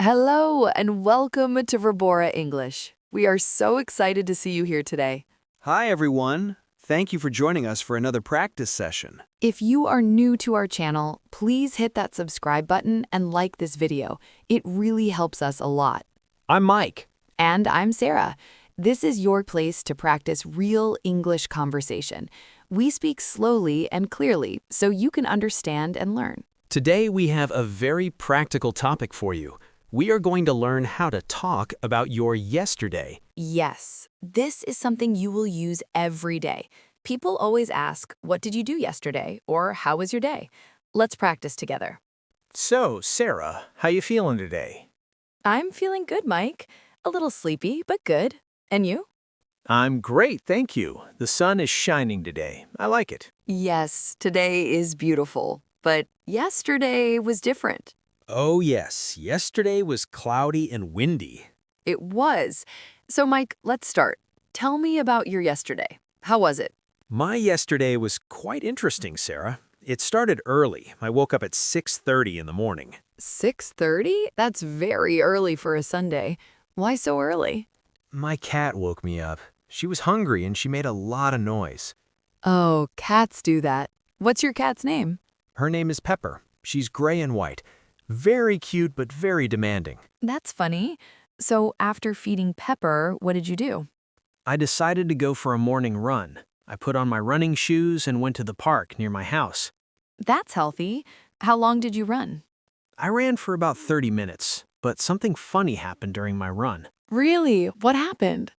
Hello and welcome to Verbora English. We are so excited to see you here today. Hi, everyone. Thank you for joining us for another practice session. If you are new to our channel, please hit that subscribe button and like this video. It really helps us a lot. I'm Mike. And I'm Sarah. This is your place to practice real English conversation. We speak slowly and clearly so you can understand and learn. Today, we have a very practical topic for you. We are going to learn how to talk about your yesterday. Yes, this is something you will use every day. People always ask, "What did you do yesterday?" or "How was your day?" Let's practice together. So, Sarah, how you feeling today? I'm feeling good, Mike. A little sleepy, but good. And you? I'm great, thank you. The sun is shining today. I like it. Yes, today is beautiful, but yesterday was different. Oh, yes. Yesterday was cloudy and windy. It was. So, Mike, let's start. Tell me about your yesterday. How was it? My yesterday was quite interesting, Sarah. It started early. I woke up at 6:30 in the morning. 6:30? That's very early for a Sunday. Why so early? My cat woke me up. She was hungry and she made a lot of noise. Oh, cats do that. What's your cat's name? Her name is Pepper. She's gray and white. Very cute, but very demanding. That's funny. So after feeding Pepper, what did you do? I decided to go for a morning run. I put on my running shoes and went to the park near my house. That's healthy. How long did you run? I ran for about 30 minutes, but something funny happened during my run. Really? What happened?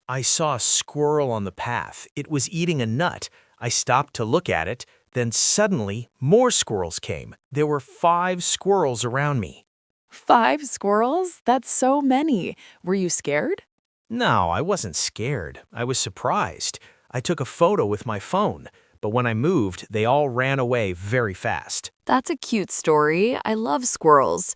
I saw a squirrel on the path. It was eating a nut. I stopped to look at it. Then suddenly, more squirrels came. There were 5 squirrels around me. 5 squirrels? That's so many. Were you scared? No, I wasn't scared. I was surprised. I took a photo with my phone, but when I moved, they all ran away very fast. That's a cute story. I love squirrels.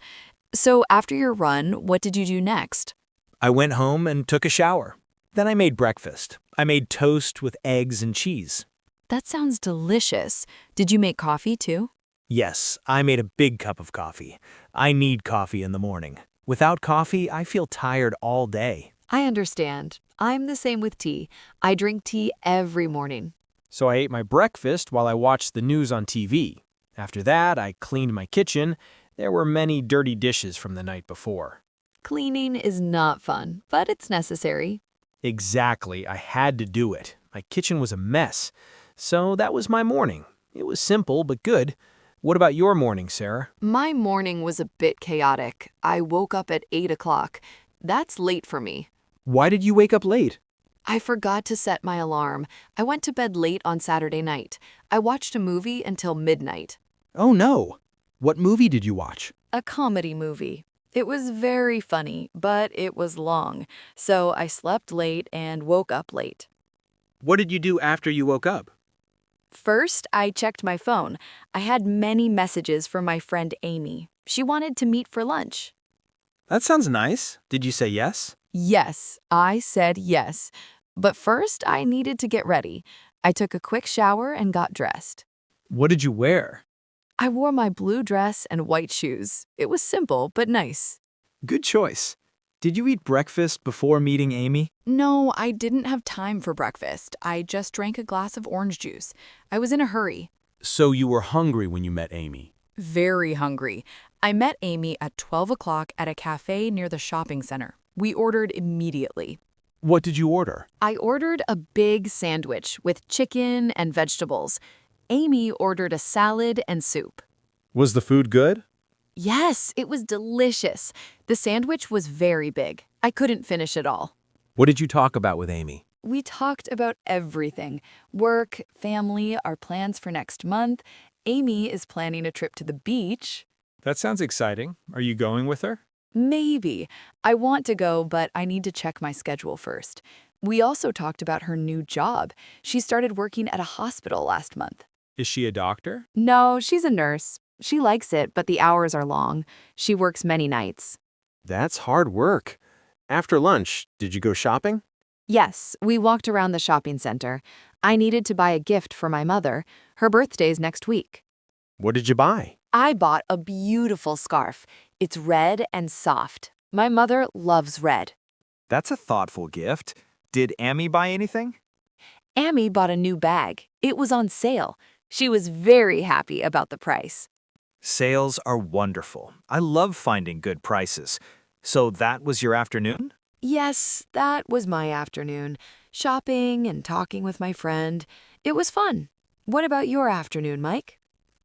So after your run, what did you do next? I went home and took a shower. Then I made breakfast. I made toast with eggs and cheese. That sounds delicious. Did you make coffee too? Yes, I made a big cup of coffee. I need coffee in the morning. Without coffee, I feel tired all day. I understand. I'm the same with tea. I drink tea every morning. So I ate my breakfast while I watched the news on TV. After that, I cleaned my kitchen. There were many dirty dishes from the night before. Cleaning is not fun, but it's necessary. Exactly, I had to do it. My kitchen was a mess. So that was my morning. It was simple but good. What about your morning, Sarah? My morning was a bit chaotic. I woke up at 8 o'clock. That's late for me. Why did you wake up late? I forgot to set my alarm. I went to bed late on Saturday night. I watched a movie until midnight. Oh no! What movie did you watch? A comedy movie. It was very funny, but it was long. So I slept late and woke up late. What did you do after you woke up? First, I checked my phone. I had many messages from my friend Amy. She wanted to meet for lunch. That sounds nice. Did you say yes? Yes, I said yes. But first, I needed to get ready. I took a quick shower and got dressed. What did you wear? I wore my blue dress and white shoes. It was simple but nice. Good choice. Did you eat breakfast before meeting Amy? No, I didn't have time for breakfast. I just drank a glass of orange juice. I was in a hurry. So you were hungry when you met Amy? Very hungry. I met Amy at 12 o'clock at a cafe near the shopping center. We ordered immediately. What did you order? I ordered a big sandwich with chicken and vegetables. Amy ordered a salad and soup. Was the food good? Yes, it was delicious. The sandwich was very big. I couldn't finish it all. What did you talk about with Amy? We talked about everything. Work, family, our plans for next month. Amy is planning a trip to the beach. That sounds exciting. Are you going with her? Maybe. I want to go, but I need to check my schedule first. We also talked about her new job. She started working at a hospital last month. Is she a doctor? No, she's a nurse. She likes it, but the hours are long. She works many nights. That's hard work. After lunch, did you go shopping? Yes, we walked around the shopping center. I needed to buy a gift for my mother. Her birthday's next week. What did you buy? I bought a beautiful scarf. It's red and soft. My mother loves red. That's a thoughtful gift. Did Amy buy anything? Amy bought a new bag. It was on sale. She was very happy about the price. Sales are wonderful. I love finding good prices. So that was your afternoon? Yes, that was my afternoon. Shopping and talking with my friend. It was fun. What about your afternoon, Mike?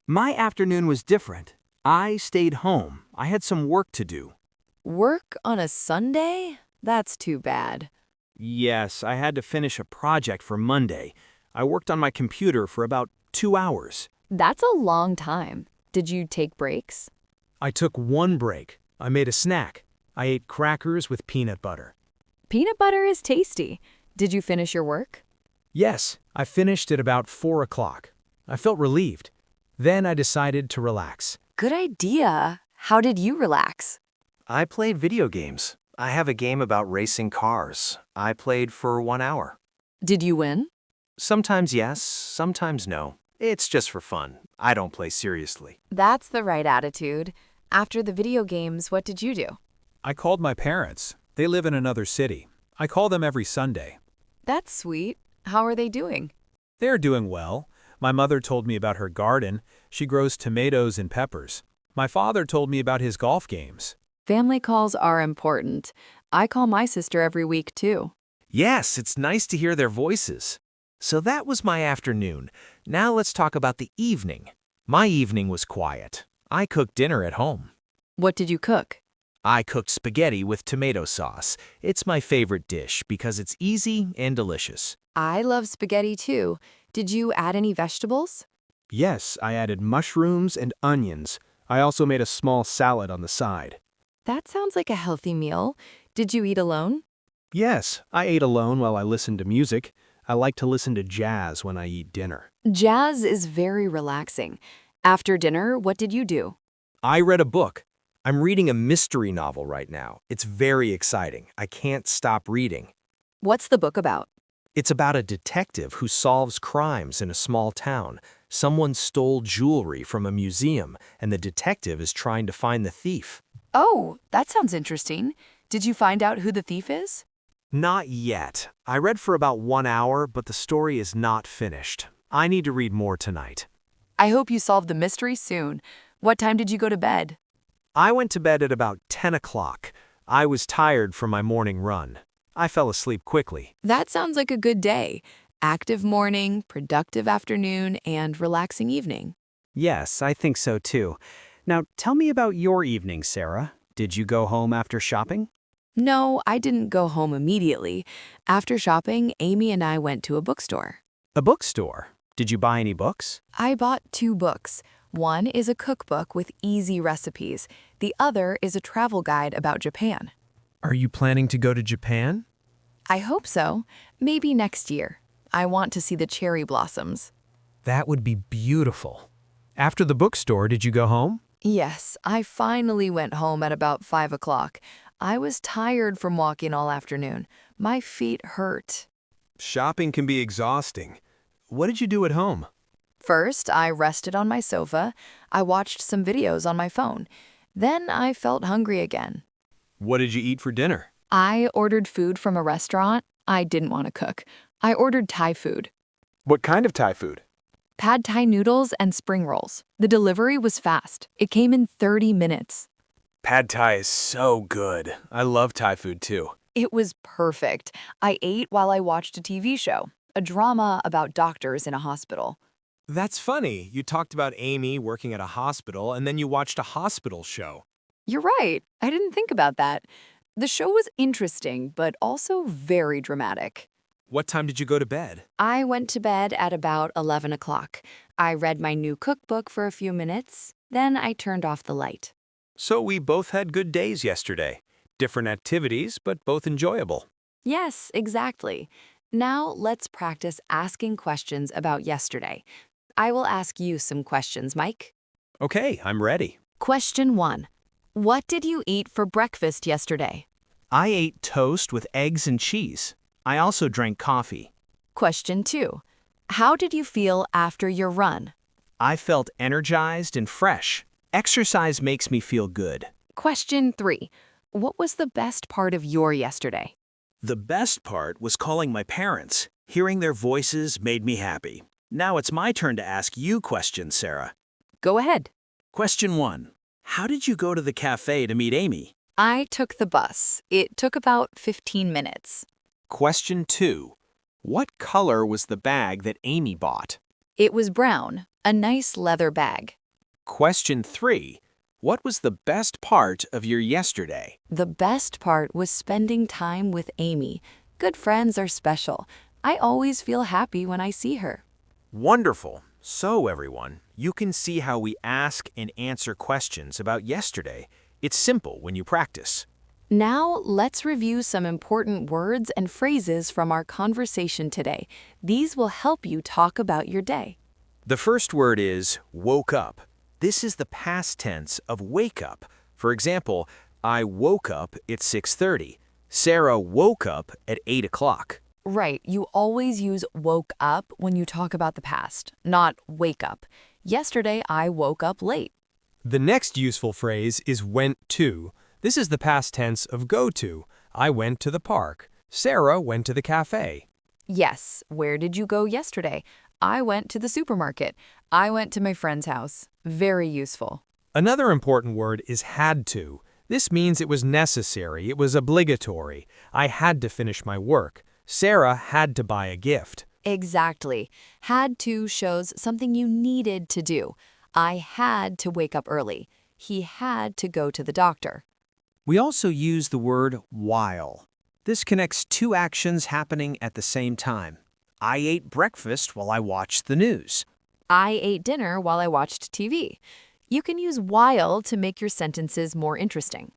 My afternoon was different. I stayed home. I had some work to do. Work on a Sunday? That's too bad. Yes, I had to finish a project for Monday. I worked on my computer for about 2 hours. That's a long time. Did you take breaks? I took one break. I made a snack. I ate crackers with peanut butter. Peanut butter is tasty. Did you finish your work? Yes, I finished at about 4 o'clock. I felt relieved. Then I decided to relax. Good idea. How did you relax? I played video games. I have a game about racing cars. I played for 1 hour. Did you win? Sometimes yes, sometimes no. It's just for fun. I don't play seriously. That's the right attitude. After the video games, what did you do? I called my parents. They live in another city. I call them every Sunday. That's sweet. How are they doing? They're doing well. My mother told me about her garden. She grows tomatoes and peppers. My father told me about his golf games. Family calls are important. I call my sister every week, too. Yes, it's nice to hear their voices. So that was my afternoon. Now let's talk about the evening. My evening was quiet. I cooked dinner at home. What did you cook? I cooked spaghetti with tomato sauce. It's my favorite dish because it's easy and delicious. I love spaghetti, too. Did you add any vegetables? Yes, I added mushrooms and onions. I also made a small salad on the side. That sounds like a healthy meal. Did you eat alone? Yes, I ate alone while I listened to music. I like to listen to jazz when I eat dinner. Jazz is very relaxing. After dinner, what did you do? I read a book. I'm reading a mystery novel right now. It's very exciting. I can't stop reading. What's the book about? It's about a detective who solves crimes in a small town. Someone stole jewelry from a museum, and the detective is trying to find the thief. Oh, that sounds interesting. Did you find out who the thief is? Not yet. I read for about 1 hour, but the story is not finished. I need to read more tonight. I hope you solve the mystery soon. What time did you go to bed? I went to bed at about 10 o'clock. I was tired from my morning run. I fell asleep quickly. That sounds like a good day. Active morning, productive afternoon, and relaxing evening. Yes, I think so too. Now, tell me about your evening, Sarah. Did you go home after shopping? No, I didn't go home immediately. After shopping, Amy and I went to a bookstore. A bookstore. Did you buy any books? I bought 2 books. One is a cookbook with easy recipes. The other is a travel guide about Japan. Are you planning to go to Japan? I hope so. Maybe next year. I want to see the cherry blossoms. That would be beautiful. After the bookstore, did you go home? Yes, I finally went home at about 5 o'clock. I was tired from walking all afternoon. My feet hurt. Shopping can be exhausting. What did you do at home? First, I rested on my sofa. I watched some videos on my phone. Then I felt hungry again. What did you eat for dinner? I ordered food from a restaurant. I didn't want to cook. I ordered Thai food. What kind of Thai food? Pad Thai noodles and spring rolls. The delivery was fast. It came in 30 minutes. Pad Thai is so good. I love Thai food too. It was perfect. I ate while I watched a TV show, a drama about doctors in a hospital. That's funny. You talked about Amy working at a hospital, and then you watched a hospital show. You're right. I didn't think about that. The show was interesting, but also very dramatic. What time did you go to bed? I went to bed at about 11 o'clock. I read my new cookbook for a few minutes. Then I turned off the light. So we both had good days yesterday. Different activities, but both enjoyable. Yes, exactly. Now let's practice asking questions about yesterday. I will ask you some questions, Mike. Okay, I'm ready. Question 1. What did you eat for breakfast yesterday? I ate toast with eggs and cheese. I also drank coffee. Question 2. How did you feel after your run? I felt energized and fresh. Exercise makes me feel good. Question 3. What was the best part of your yesterday? The best part was calling my parents. Hearing their voices made me happy. Now it's my turn to ask you questions, Sarah. Go ahead. Question 1. How did you go to the cafe to meet Amy? I took the bus. It took about 15 minutes. Question 2. What color was the bag that Amy bought? It was brown, a nice leather bag. Question 3. What was the best part of your yesterday? The best part was spending time with Amy. Good friends are special. I always feel happy when I see her. Wonderful. So, everyone, you can see how we ask and answer questions about yesterday. It's simple when you practice. Now, let's review some important words and phrases from our conversation today. These will help you talk about your day. The first word is woke up. This is the past tense of wake up. For example, I woke up at 6:30. Sarah woke up at 8 o'clock. Right, you always use woke up when you talk about the past, not wake up. Yesterday, I woke up late. The next useful phrase is went to. This is the past tense of go to. I went to the park. Sarah went to the cafe. Yes, where did you go yesterday? I went to the supermarket. I went to my friend's house. Very useful. Another important word is had to. This means it was necessary, it was obligatory. I had to finish my work. Sarah had to buy a gift. Exactly. Had to shows something you needed to do. I had to wake up early. He had to go to the doctor. We also use the word while. This connects two actions happening at the same time. I ate breakfast while I watched the news. I ate dinner while I watched TV. You can use while to make your sentences more interesting.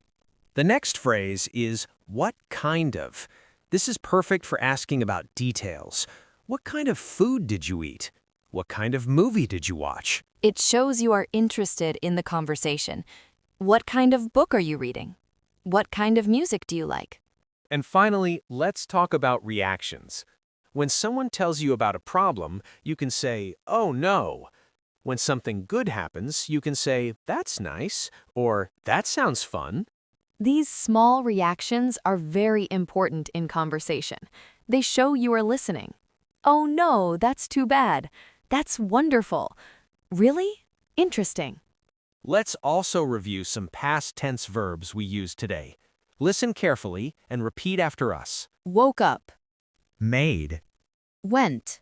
The next phrase is what kind of. This is perfect for asking about details. What kind of food did you eat? What kind of movie did you watch? It shows you are interested in the conversation. What kind of book are you reading? What kind of music do you like? And finally, let's talk about reactions. When someone tells you about a problem, you can say, oh no. When something good happens, you can say, that's nice, or that sounds fun. These small reactions are very important in conversation. They show you are listening. Oh no, that's too bad. That's wonderful. Really? Interesting. Let's also review some past tense verbs we used today. Listen carefully and repeat after us. Woke up. Made, Went.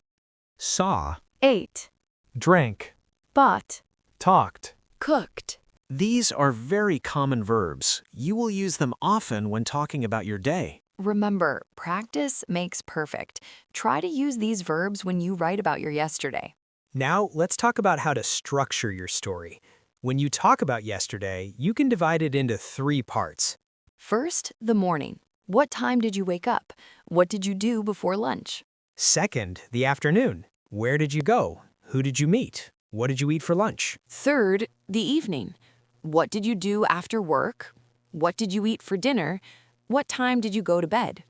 saw, Ate. Drank. Bought. Talked. Cooked. These are very common verbs. You will use them often when talking about your day. Remember, practice makes perfect. Try to use these verbs when you write about your yesterday. Now, let's talk about how to structure your story. When you talk about yesterday, you can divide it into 3 parts. First, the morning. What time did you wake up? What did you do before lunch? Second, the afternoon. Where did you go? Who did you meet? What did you eat for lunch? Third, the evening. What did you do after work? What did you eat for dinner? What time did you go to bed?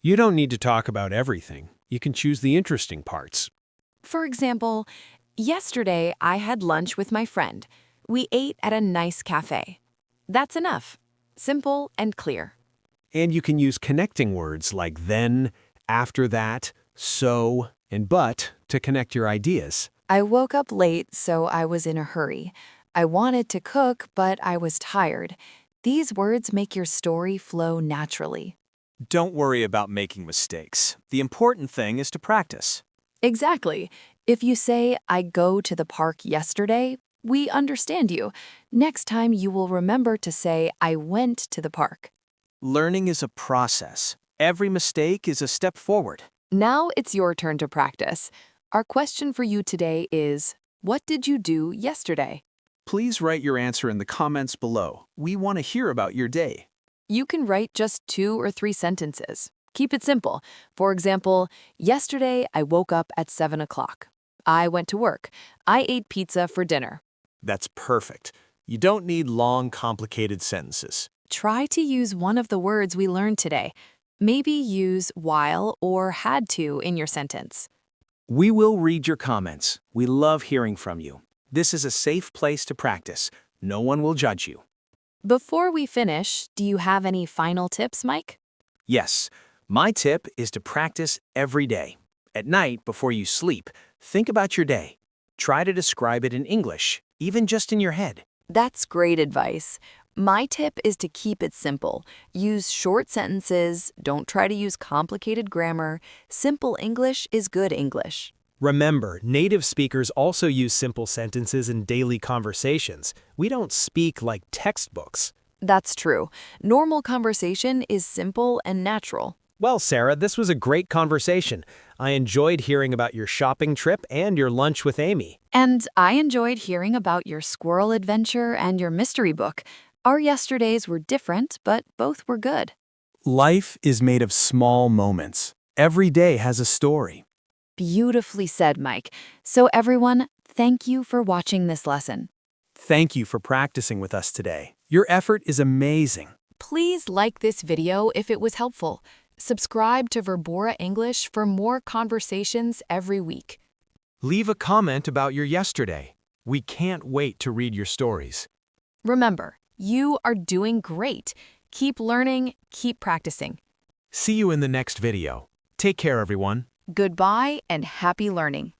You don't need to talk about everything. You can choose the interesting parts. For example, yesterday I had lunch with my friend. We ate at a nice cafe. That's enough. Simple and clear. And you can use connecting words like then, after that, so, and but to connect your ideas. I woke up late, so I was in a hurry. I wanted to cook, but I was tired. These words make your story flow naturally. Don't worry about making mistakes. The important thing is to practice. Exactly. If you say, I go to the park yesterday, we understand you. Next time you will remember to say, I went to the park. Learning is a process. Every mistake is a step forward. Now it's your turn to practice. Our question for you today is, what did you do yesterday? Please write your answer in the comments below. We want to hear about your day. You can write just 2 or 3 sentences. Keep it simple. For example, yesterday I woke up at 7 o'clock. I went to work. I ate pizza for dinner. That's perfect. You don't need long, complicated sentences. Try to use one of the words we learned today. Maybe use while or had to in your sentence. We will read your comments. We love hearing from you. This is a safe place to practice. No one will judge you. Before we finish, do you have any final tips, Mike? Yes, my tip is to practice every day. At night, before you sleep, think about your day. Try to describe it in English, even just in your head. That's great advice. My tip is to keep it simple. Use short sentences, don't try to use complicated grammar. Simple English is good English. Remember, native speakers also use simple sentences in daily conversations. We don't speak like textbooks. That's true. Normal conversation is simple and natural. Well, Sarah, this was a great conversation. I enjoyed hearing about your shopping trip and your lunch with Amy. And I enjoyed hearing about your squirrel adventure and your mystery book. Our yesterdays were different, but both were good. Life is made of small moments. Every day has a story. Beautifully said, Mike. So everyone, thank you for watching this lesson. Thank you for practicing with us today. Your effort is amazing. Please like this video if it was helpful. Subscribe to Verbora English for more conversations every week. Leave a comment about your yesterday. We can't wait to read your stories. Remember, you are doing great. Keep learning, keep practicing. See you in the next video. Take care, everyone. Goodbye and happy learning.